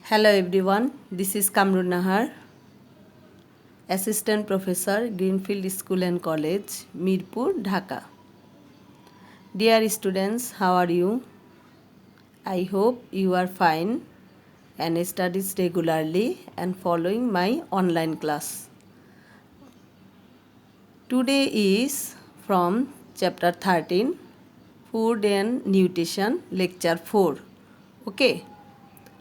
Hello everyone, this is Kamrun Nahar, Assistant Professor, Greenfield School and College, Mirpur, Dhaka. Dear students, how are you? I hope you are fine and studies regularly and following my online class. Today is from chapter 13, Food and Nutrition, lecture 4. Okay.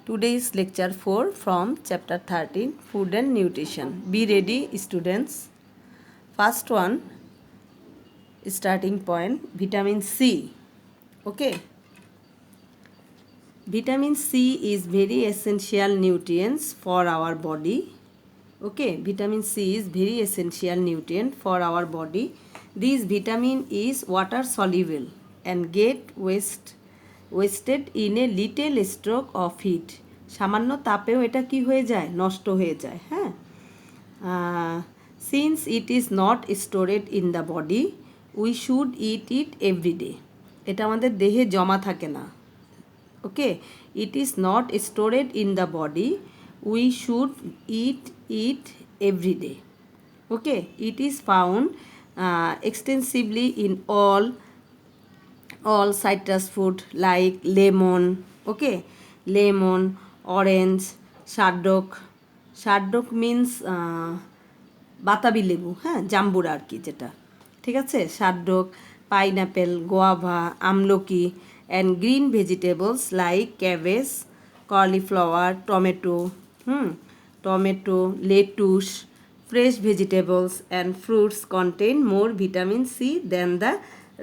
Today is lecture 4 from chapter 13, Food and Nutrition. Be ready, students. First one, starting point, vitamin C. Okay. Vitamin C is very essential nutrients for our body. Okay. Vitamin C is very essential nutrient for our body. This vitamin is water soluble and get wasted in a little stroke of heat. সামান্য তাপেও এটা কি হয়ে যায়, নষ্ট হয়ে যায়। হ্যাঁ, since it is not stored in the body we should eat every day. এটা আমাদের দেহে জমা থাকে না। Okay, it is not stored in the body we should eat every day. Okay, it is found extensively in all citrus fruit like lemon, okay, lemon, orange, shaddock means বাতাবি লেবু, হ্যাঁ, জাম্বুরা আর কি, যেটা ঠিক আছে, শার্ডক, পাইনঅ্যাপেল, গোয়াভা, আমলকি and green vegetables like cabbage, cauliflower, tomato, lettuce, fresh vegetables and fruits contain more vitamin C than the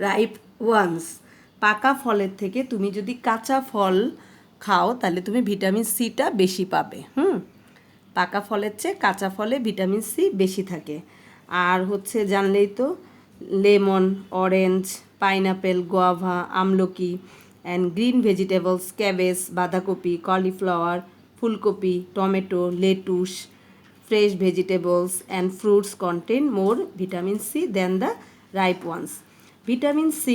ripe ones. পাকা ফলের থেকে তুমি যদি কাঁচা ফল খাও তাহলে তুমি ভিটামিন সিটা বেশি পাবে। পাকা ফলের চেয়ে কাঁচা ফলে ভিটামিন সি বেশি থাকে। আর হচ্ছে জানলেই তো, লেমন, অরেঞ্জ, পাইনঅ্যাপেল, গোয়াভা, আমলকি অ্যান্ড গ্রিন ভেজিটেবলস, ক্যাবেজ, বাঁধাকপি, কলিফ্লাওয়ার, ফুলকপি, tomato, lettuce, fresh vegetables and fruits contain more vitamin C than the ripe ones. Vitamin C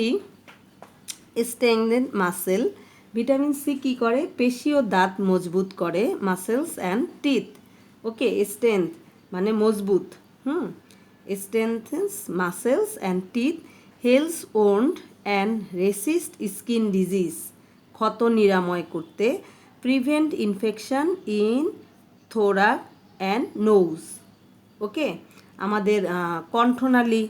strengthens muscle. Vitamin C কি করে, পেশি ও দাঁত মজবুত করে, muscles and teeth. Okay, strength মানে মজবুত, strengthens muscles and teeth, heals wound and resist skin disease, ক্ষত নিরাময় করতে, prevent infection in thorax and nose. Okay, আমাদের কণ্ঠনালী,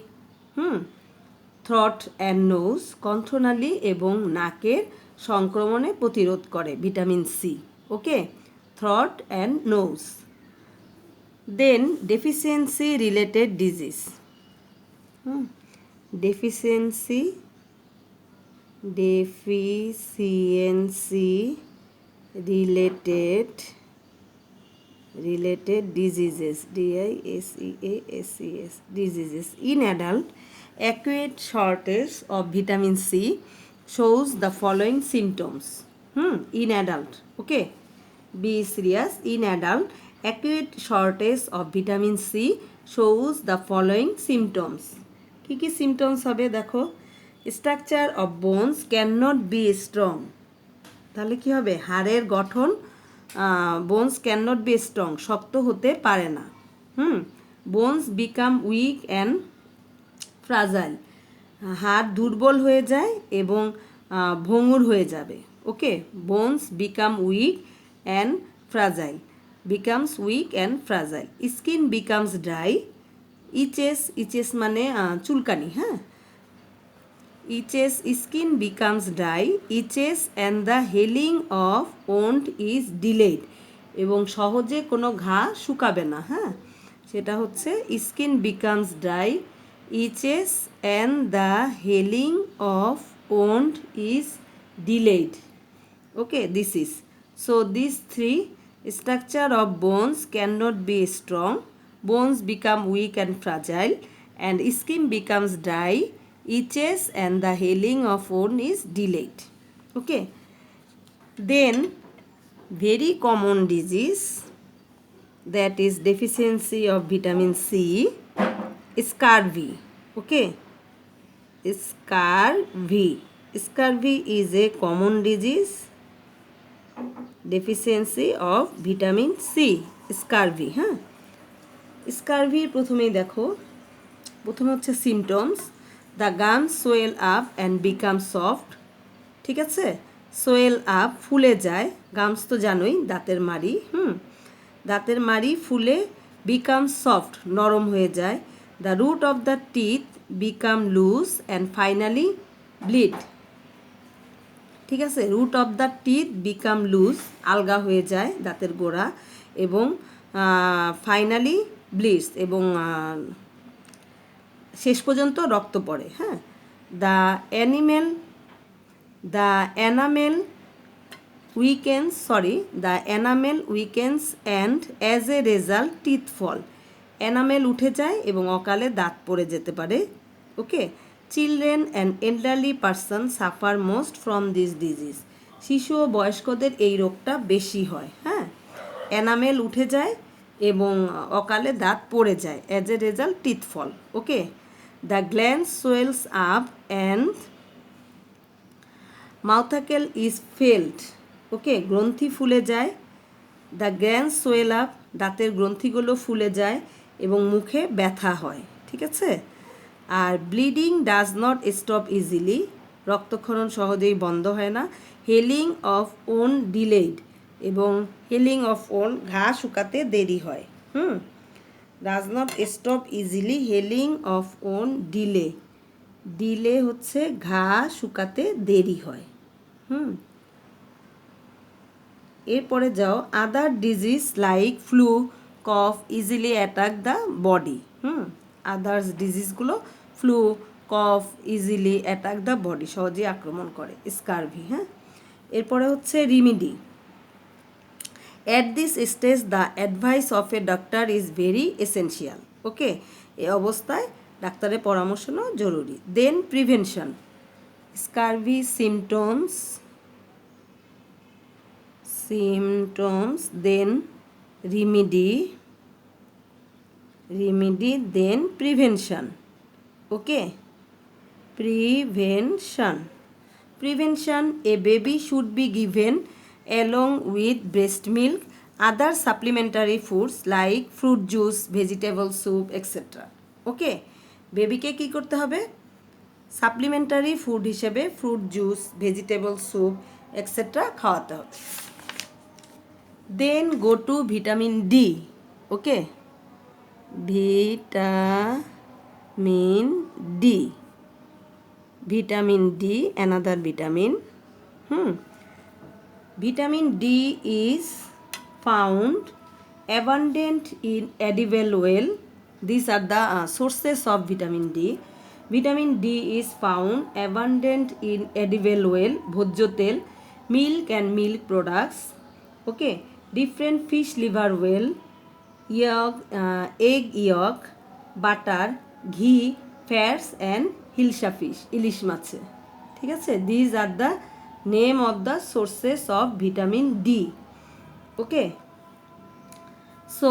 থ্রট অ্যান্ড নোজ, কণ্ঠনালী এবং নাকের সংক্রমণে প্রতিরোধ করে vitamin C. Okay, throat and nose. Then deficiency related disease, deficiency related diseases, DISEASES, diseases in adult. Acute shortage of vitamin C shows the following symptoms. In adult, okay, be serious. In adult, acute shortage of vitamin C shows the following symptoms. কি কি symptoms হবে দেখো, structure of bones cannot be strong, তাহলে কি হবে, হাড়ের গঠন, bones can not be strong, শক্ত হতে পারে না। Bones become weak and fragile, হাড় দুর্বল হয়ে যায় এবং ভঙ্গুর হয়ে যাবে। Okay, bones become weak and fragile, becomes weak and fragile. Skin becomes dry, itches মানে চুলকানি, হ্যাঁ, itches, skin becomes dry, itches and the healing of wound is delayed, এবং সহজে কোনো ঘা শুকাবে না, হ্যাঁ, সেটা হচ্ছে skin becomes dry, itches and the healing of wound is delayed. Okay, this is, so these three, structure of bones cannot be strong, bones become weak and fragile, and skin becomes dry, itches and the healing of wound is delayed. Okay, then very common disease, that is deficiency of vitamin C, scurvy. Okay, scurvy is a common disease deficiency of vitamin C, scurvy. হ্যাঁ, স্কারভির প্রথমেই দেখো, প্রথমে হচ্ছে symptoms. The gums swell up and become soft. ঠিক আছে, Soyel up ফুলে যায়, গামস তো জানোই দাঁতের মাড়ি। দাঁতের মাড়ি ফুলে, বিকাম সফট নরম হয়ে যায়। The root of the teeth become loose and finally bleed. ঠিক আছে, root of the teeth become loose, আলগা হয়ে যায় দাঁতের গোড়া, এবং ফাইনালি ব্লিডস, এবং শেষ পর্যন্ত রক্ত পড়ে। হ্যাঁ, the enamel weakens and as a result teeth fall. Enamel উঠে যায় এবং অকালে দাঁত পড়ে যেতে পারে। Okay, children and elderly person suffer most from this disease. শিশু ও বয়স্কদের এই রোগটা বেশি হয়। হ্যাঁ, এনামেল উঠে যায় এবং অকালে দাঁত পড়ে যায়, as a result teeth fall. Okay, the gland swells up and mouthache is felt. Okay, গ্রন্থি ফুলে যায়। দ্য গ্ল্যান্ড সোয়েল আপ, দাঁতের গ্রন্থিগুলো ফুলে যায় এবং মুখে ব্যথা হয়। ঠিক আছে, আর bleeding does not stop easily, রক্তক্ষরণ সহজেই বন্ধ হয় না। হেলিং অফ ওন ডিলেড, এবং হেলিং অফ ওন, ঘা শুকাতে দেরি হয়। Does not stop easily, healing of wound delay হচ্ছে ঘা শুকাতে দেরি হয়। এরপরে যাও, other disease like flu, cough easily attack the body. Others ডিজিজগুলো flu, cough easily attack the body, সহজেই আক্রমণ করে স্কারভি। হ্যাঁ, এরপরে হচ্ছে remedy. At this stage the advice of a doctor is very essential. Okay, এই অবস্থায় ডাক্তারের পরামর্শ নেওয়া জরুরি। Then prevention, scurvy symptoms, then remedy, then prevention. Okay, prevention, a baby should be given along with breast milk, other supplementary foods like fruit juice, vegetable soup, etc. Okay, বেবিকে কী করতে হবে? সাপ্লিমেন্টারি ফুড হিসেবে fruit juice, vegetable soup etcetera খাওয়াতে হবে। Then go to vitamin D. Okay, vitamin D, another vitamin. Vitamin D is found abundant in edible oil. These are the sources of vitamin D. Vitamin D is found abundant in edible oil, ভোজ্য তেল, milk and milk products. Okay, different fish liver oil, egg yolk, butter, ghee, fats and hilsa fish, ইলিশ মাছে। ঠিক আছে, these are the name of the sources of vitamin D. Okay, so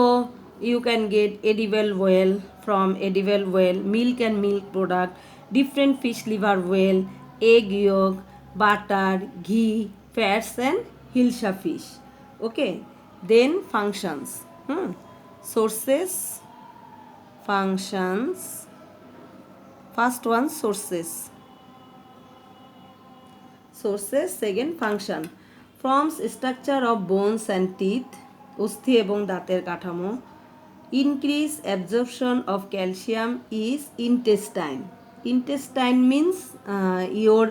you can get edible oil, from edible oil, milk and milk product, different fish liver oil, egg yolk, butter, ghee, fats and hilsa fish. Okay, then functions. Sources, functions. First one, sources, second function. Forms structure of bones and teeth, অস্থি এবং দাঁতের কাঠামো। Increase absorption of calcium is intestine. Intestine means your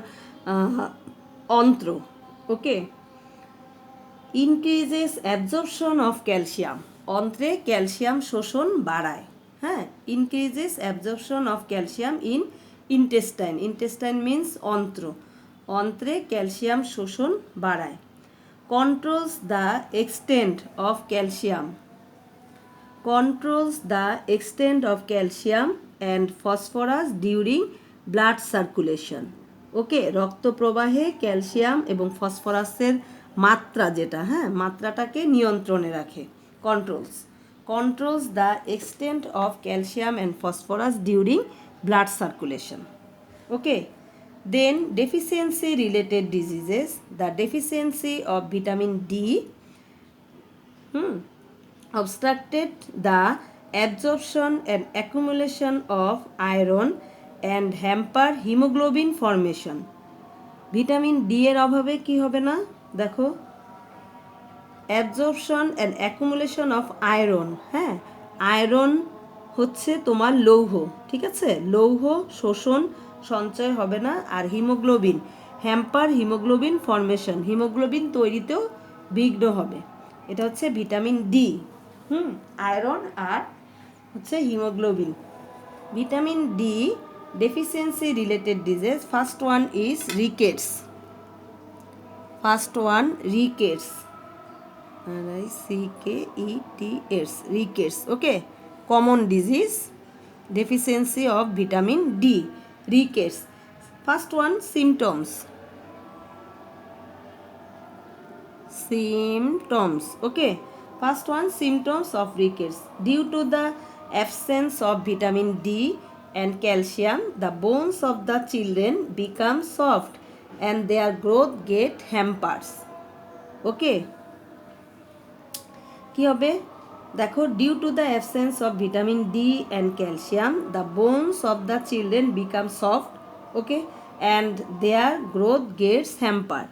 অন্ত্র। Okay, increases absorption of calcium, অন্ত্রে calcium শোষণ বাড়ায়। হ্যাঁ, increases absorption of calcium in intestine. Intestine means অন্ত্র, অন্ত্রে ক্যালসিয়াম শোষণ বাড়ায়। Controls the extent of calcium, and phosphorus during blood circulation. Okay, রক্ত প্রবাহে ক্যালসিয়াম এবং ফসফরাসের মাত্রা, যেটা মাত্রাটাকে নিয়ন্ত্রণে রাখে। Controls the extent of calcium and phosphorus during blood circulation. Okay, Then deficiency related diseases, the deficiency of vitamin D obstructed the absorption and accumulation of iron and hamper hemoglobin formation. Vitamin D এর অভাবে কি হবে না দেখো, absorption and accumulation of iron, হ্যাঁ iron হচ্ছে তোমার লৌহ, ঠিক আছে, লৌহ শোষণ সঞ্চয় হবে না, আর haemoglobin hamper haemoglobin formation, haemoglobin তৈরিতেও বিঘ্ন হবে। এটা হচ্ছে ভিটামিন ডি, আয়রন আর হচ্ছে haemoglobin. Vitamin D deficiency related disease, first one is rickets. First one, rickets, rickets, rickets, okay, common disease, deficiency of vitamin D, rickets. First one, symptoms, okay, first one, symptoms of rickets. Due to the absence of vitamin D and calcium, the bones of the children become soft and their growth get hampers. Okay, কি হবে দেখো, due to the absence of vitamin D and calcium, the bones of the children become soft, okay, and their growth gets hampered.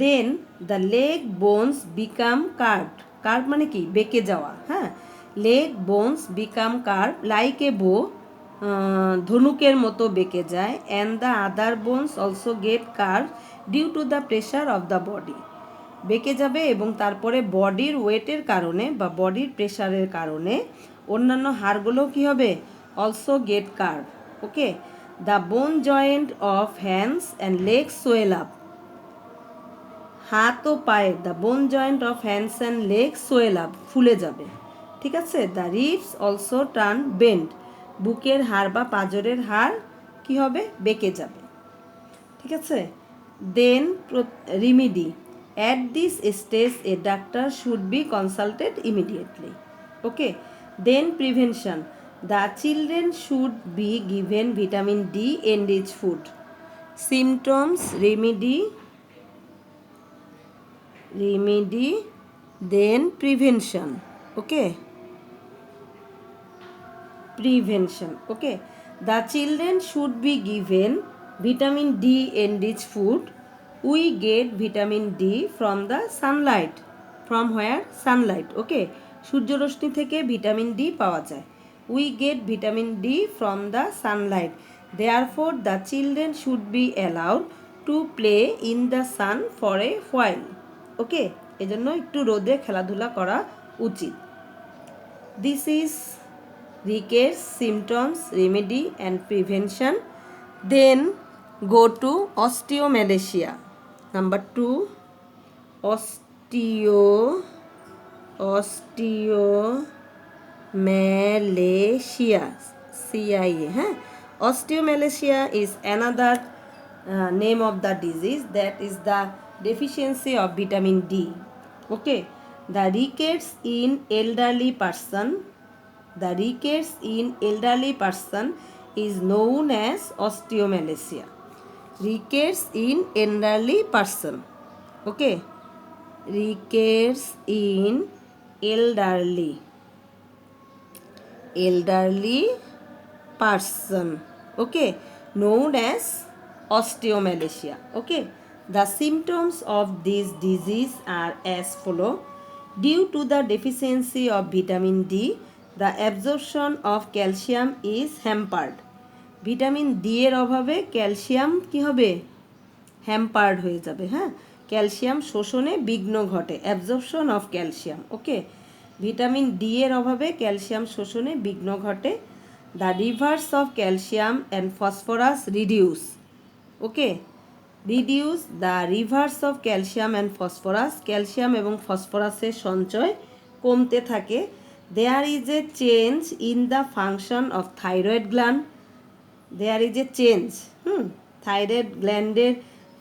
Then the leg bones become curved. Curved মানে কি, বেঁকে যাওয়া, হ্যাঁ, leg bones become curved like a bow, ধনুকের মতো বেঁকে যায়, and the other bones also get curved due to the pressure of the body. বেঁকে যাবে এবং তারপরে বডির ওয়েটের কারণে বা বডির প্রেশারের কারণে অন্যান্য হাড়গুলো কি হবে, also get curve, okay. The bone joint of hands and legs swell up, হাত ও পায়ের, the bone joint of hands and legs swell up, ফুলে যাবে, ঠিক আছে। The ribs also turn bend, বুকের হাড় বা পাঁজরের হাড় কি হবে, বেঁকে যাবে, ঠিক আছে। দেন remedy, at this stage a doctor should be consulted immediately, okay. Then prevention, the children should be given vitamin D enriched food. Symptoms, remedy, then prevention, okay, prevention, okay. The children should be given vitamin D enriched food. We get vitamin D from the sunlight. From where? Sunlight, okay. সূর্য রশ্মি থেকে vitamin D পাওয়া যায়। We get vitamin D from the sunlight. Therefore, the children should be allowed to play in the sun for a while, okay. এজন্য একটু রোদে খেলাধুলা করা উচিত। This is rickets, symptoms, remedy and prevention. Then go to osteomalacia. Number 2, osteomalacia, CIA, huh? Osteomalacia is another name of the disease, that is the deficiency of vitamin D, okay. The rickets in elderly person, is known as osteomalacia. Rickets in elderly person, okay, rickets in elderly person, okay, known as osteomalacia, okay. The symptoms of this disease are as follow. Due to the deficiency of vitamin D, the absorption of calcium is hampered. Vitamin D এর অভাবে calcium কি হবে, hampered হয়ে যাবে, হ্যাঁ, calcium শোষণে বিঘ্ন ঘটে, absorption of calcium, okay. Vitamin D এর অভাবে ক্যালসিয়াম শোষণে বিঘ্ন ঘটে। The reverse of calcium and phosphorus reduce, okay, reduce the reverse of calcium and phosphorus, calcium এবং ফসফরাসের সঞ্চয় কমতে থাকে। There is a change in the function of thyroid gland, there is a change, thyroid গ্ল্যান্ডের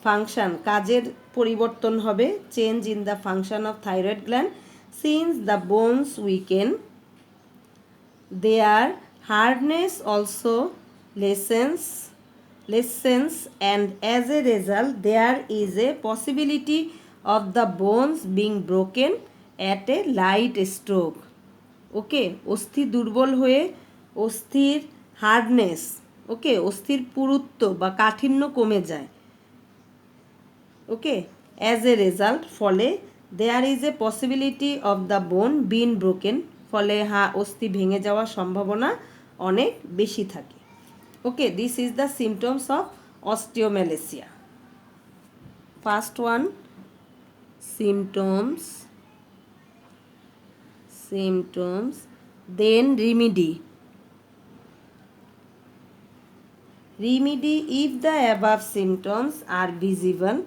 function, কাজের পরিবর্তন হবে, change in the function of thyroid gland. Since the bones weaken, their hardness also lessens, and as a result there is a possibility of the bones being broken at a light stroke. ওকে, অস্থি দুর্বল হয়ে অস্থির hardness, ওকে, অস্থির পুরুত্ব বা কাঠিন্য কমে যায়। ওকে, as a result, ফলে there is a possibility of the bone been broken, ফলে অস্থি ভেঙে যাওয়ার সম্ভাবনা অনেক বেশি থাকে। Okay, this is the symptoms of osteomalacia. First one, symptoms, then remedy. If the above symptoms are visible,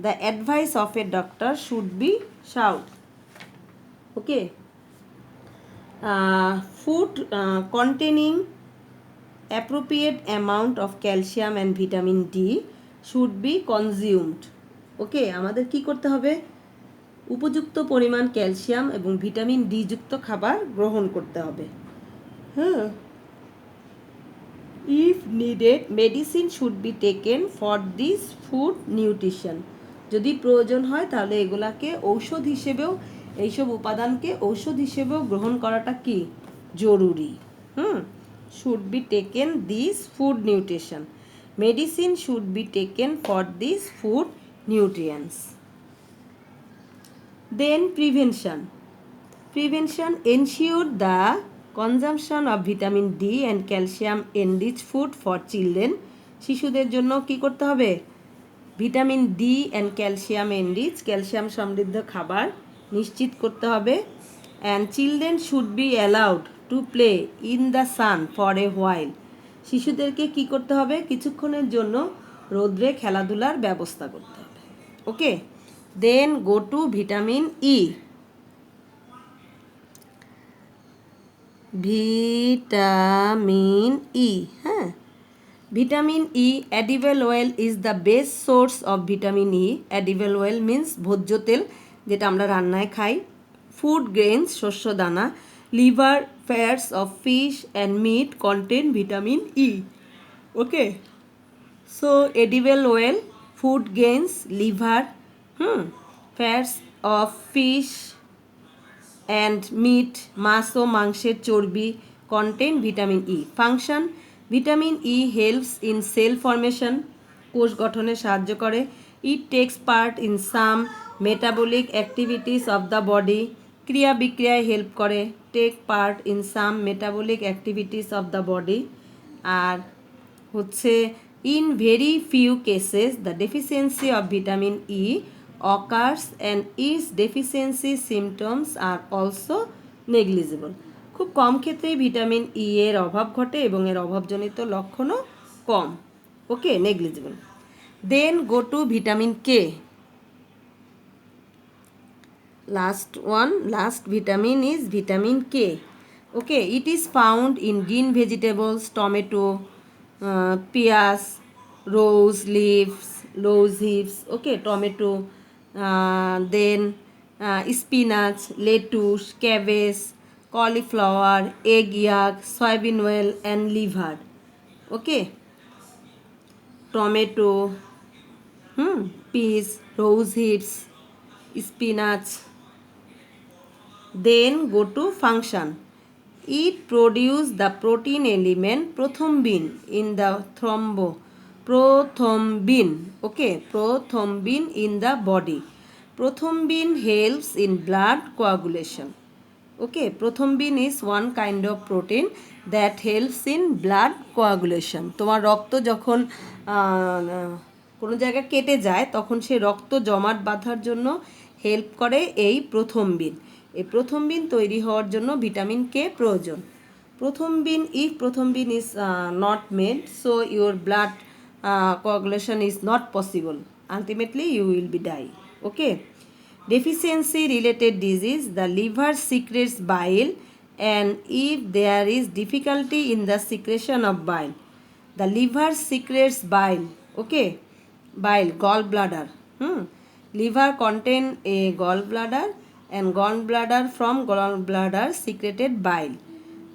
the advice of a doctor should be sought. Okay, food containing appropriate amount of calcium and vitamin D should be consumed. ওকে, আমাদের কি করতে হবে? উপযুক্ত পরিমাণ calcium এবং vitamin D যুক্ত খাবার গ্রহণ করতে হবে। হ্যাঁ, if needed medicine should be taken for this food nutrition. যদি প্রয়োজন হয় তাহলে এগুলাকে ঔষধ হিসেবেও, এইসব উপাদানকে ঔষধ হিসেবেও গ্রহণ করাটা কি জরুরি। Should be taken this food nutrition, medicine should be taken for this food nutrients. Then prevention ensure the consumption of vitamin D and calcium enriched food for children. শিশুদের জন্য কি করতে হবে? Vitamin D and calcium enrich, calcium সমৃদ্ধ খাবার নিশ্চিত করতে হবে। And children should be allowed to play in the sun for a while. শিশুদেরকে কি করতে হবে? কিছুক্ষণের জন্য রোদ্রে খেলাধুলার ব্যবস্থা করতে হবে। Okay, then go to vitamin E. Vitamin E, হ্যাঁ, vitamin E, edible oil is the best source of vitamin E. Edible oil means ভোজ্য তেল, যেটা আমরা রান্নায় খাই। ফুড গ্রেনস, শস্য দানা। Liver fats of fish and meat contain vitamin E. Okay, so edible oil, food grains, liver, fats of fish and meat, মাছ ও মাংসের চর্বি contain vitamin E. Function, vitamin E helps in cell formation, কোষ গঠনে সাহায্য করে। It takes part in some metabolic activities of the body, ক্রিয়া বিক্রিয়ায় হেল্প করে। take part in some metabolic activities of the body। আর হচ্ছে in very few cases the deficiency of vitamin E occurs and its deficiency symptoms are also negligible. খুব কম ক্ষেত্রেই vitamin E এর অভাব ঘটে এবং এর অভাবজনিত লক্ষণও কম। Okay, negligible. Then go to vitamin K. last vitamin is vitamin K. Okay, it is found in green vegetables, tomato, peas, rose leaves, okay, tomato, then spinach, lettuce, cabbage, cauliflower, egg yolk, soybean oil and liver. Okay, tomato, peas, rose hips, spinach. Then go to function. It produce the protein element prothrombin in the prothrombin. Okay, prothrombin in the body. Prothrombin helps in blood coagulation. Okay, prothrombin is one kind of protein that helps in blood coagulation. তোমার রক্ত যখন কোনো জায়গায় কেটে যায় তখন সেই রক্ত জমাট বাঁধার জন্য হেল্প করে এই প্রথমবিন। এই প্রথমবিন তৈরি হওয়ার জন্য ভিটামিন কে প্রয়োজন। প্রথমবিন, if প্রথমবিন is not made, so your blood coagulation is not possible. Ultimately you will be die. Okay, deficiency related disease, the liver secretes bile and if there is difficulty in the secretion of bile, the liver secretes bile. Okay, bile, gallbladder. Liver contain a gallbladder and gallbladder, from gallbladder secreted bile.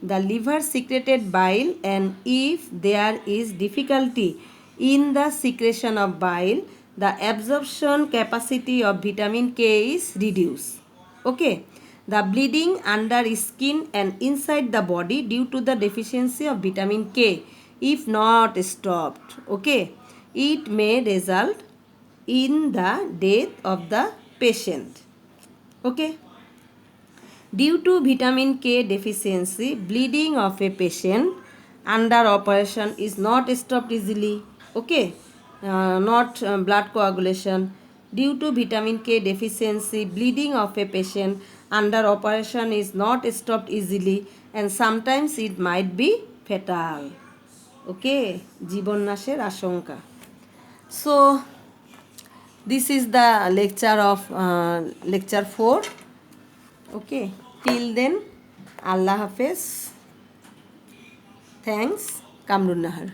The liver secreted bile and if there is difficulty in the secretion of bile, the absorption capacity of vitamin K is reduced. Okay, the bleeding under skin and inside the body due to the deficiency of vitamin K, if not stopped, okay, it may result in the death of the patient. Okay, due to vitamin K deficiency, bleeding of a patient under operation is not stopped easily. Okay, not blood coagulation. Due to vitamin K deficiency, bleeding of a patient under operation is not stopped easily, and sometimes it might be fatal. Okay, জীবন নাশের আশঙ্কা. So this is the lecture of lecture 4. Okay, till then, Allah Hafiz. Thanks, Kamrun Nahar.